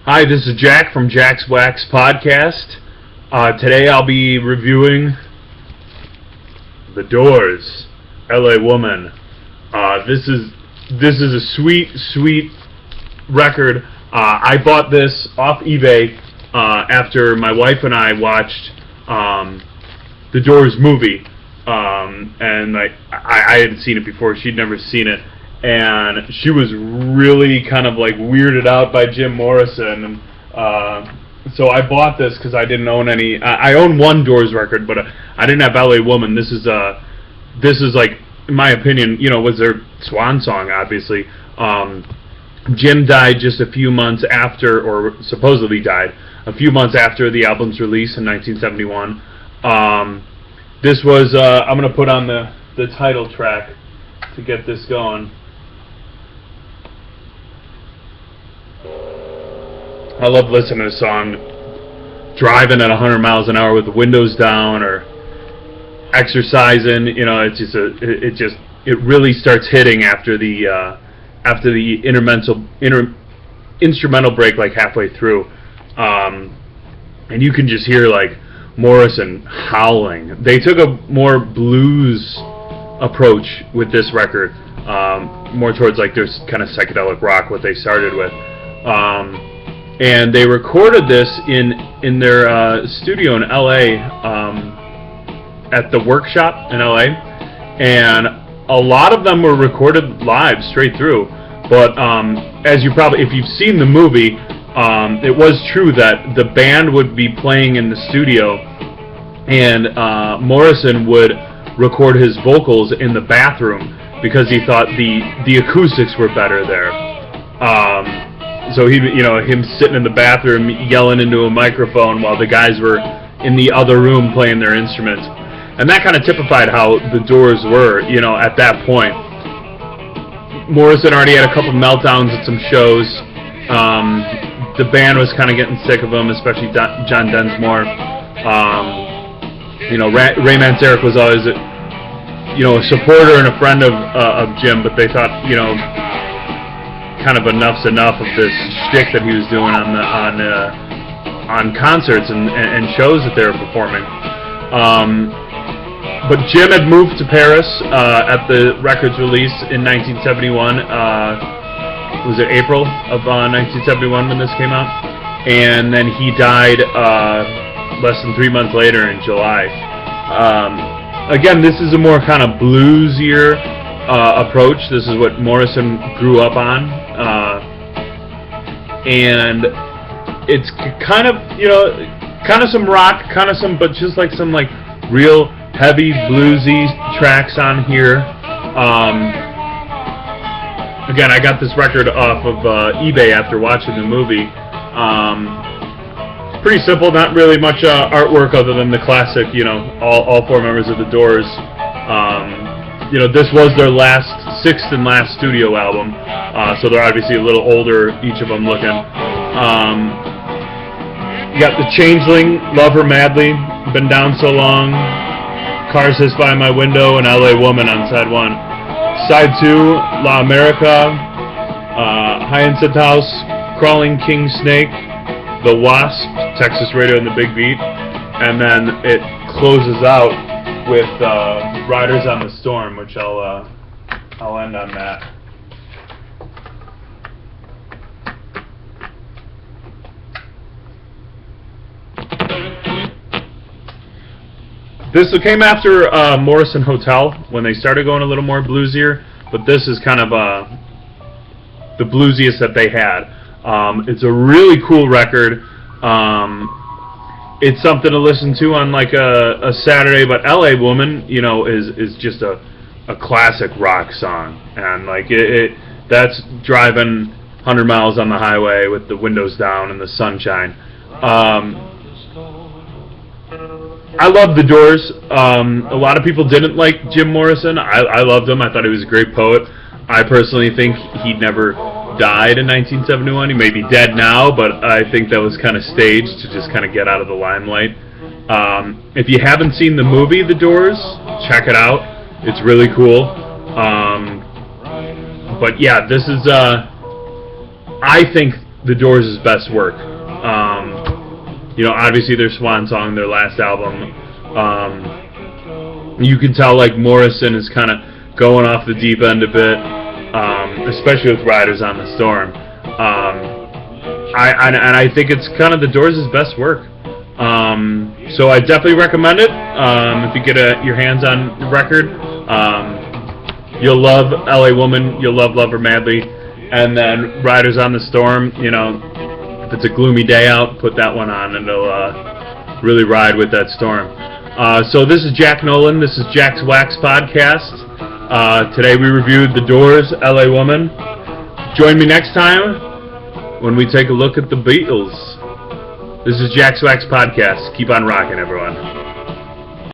Hi, this is Jack from Jack's Wax Podcast. Today I'll be reviewing The Doors, L.A. Woman. This is a sweet record. I bought this off eBay after my wife and I watched The Doors movie, and I hadn't seen it before. She'd never seen it. And she was really kind of like weirded out by Jim Morrison, and so I bought this because I didn't own any. I own one Doors record, but I didn't have L.A. Woman. This is like, in my opinion, was their swan song. Obviously, Jim died just a few months after, or supposedly died a few months after the album's release in 1971. This was I'm gonna put on the title track to get this going. I love listening to a song driving at 100 miles an hour with the windows down or exercising. It really starts hitting after the instrumental break, like halfway through, and you can just hear like Morrison howling. They took a more blues approach with this record, more towards like their kind of psychedelic rock, what they started with. And they recorded this in their studio in L.A., at the Workshop in L.A., and a lot of them were recorded live straight through. But as you probably, if you've seen the movie, it was true that the band would be playing in the studio, and Morrison would record his vocals in the bathroom because he thought the acoustics were better there. So him sitting in the bathroom yelling into a microphone while the guys were in the other room playing their instruments. And that kind of typified how the Doors were, at that point. Morrison already had a couple meltdowns at some shows. The band was kind of getting sick of him, especially John Densmore. Ray Manzarek was always a supporter and a friend of Jim, but they thought, kind of enough's enough of this shtick that he was doing on concerts and shows that they were performing. But Jim had moved to Paris at the record's release in 1971. Was it April of 1971 when this came out? And then he died less than 3 months later in July. Again, this is a more kind of bluesier approach. This is what Morrison grew up on, and it's kind of some rock, but just like some like real heavy bluesy tracks on here. Again, I got this record off of eBay after watching the movie. Pretty simple, not really much artwork other than the classic, all four members of the Doors. This was their sixth and last studio album, so they're obviously a little older, each of them looking. You got The Changeling, Love Her Madly, Been Down So Long, Cars Hiss By My Window, and L.A. Woman on side one. Side two, La America, Hyacinth House, Crawling King Snake, The Wasp, Texas Radio and the Big Beat, and then it closes out with Riders on the Storm, which I'll end on that. This came after Morrison Hotel, when they started going a little more bluesier, but this is kind of the bluesiest that they had. It's a really cool record. It's something to listen to on like a Saturday, but L.A. Woman, is just a classic rock song, and like that's driving 100 miles on the highway with the windows down and the sunshine. I love the Doors. A lot of people didn't like Jim Morrison. I loved him. I thought he was a great poet. I personally think he never died in 1971. He may be dead now, but I think that was kind of staged to just kind of get out of the limelight. If you haven't seen the movie The Doors, check it out. It's really cool. But yeah, this is, I think the Doors' best work. You know, obviously their swan song, their last album. You can tell like Morrison is kind of going off the deep end a bit, especially with Riders on the Storm. I think it's kind of the Doors' best work. So I definitely recommend it. If you get your hands on the record, you'll love LA Woman, you'll love Love Her Madly, and then Riders on the Storm. You know, if it's a gloomy day out, put that one on, and it'll really ride with that storm. So this is Jack Nolan. This is Jack's Wax Podcast. Today we reviewed The Doors' LA Woman. Join me next time when we take a look at the Beatles. This is Jack's Wax Podcast. Keep on rocking, everyone.